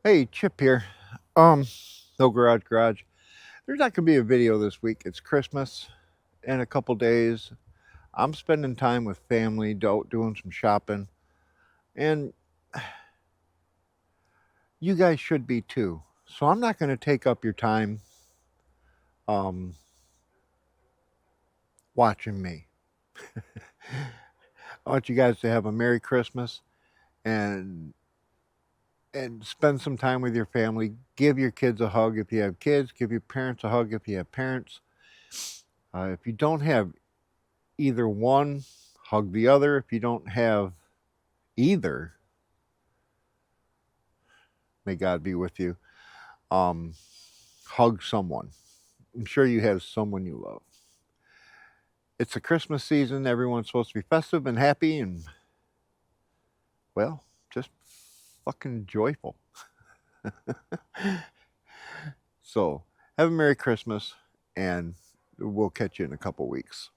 Hey, Chip here. No garage. There's not gonna be a video this week. It's Christmas in a couple days. I'm spending time with family, doing some shopping, and you guys should be too. So I'm not gonna take up your time um watching me. I want you guys to have a Merry Christmas and spend some time with your family. Give your kids a hug if you have kids. Give your parents a hug if you have parents. If you don't have either one, hug the other. If you don't have either, may God be with you. Um, Hug someone. I'm sure you have someone you love. It's the Christmas season. Everyone's supposed to be festive and happy and, well, just fucking joyful. So, have a Merry Christmas, and we'll catch you in a couple weeks.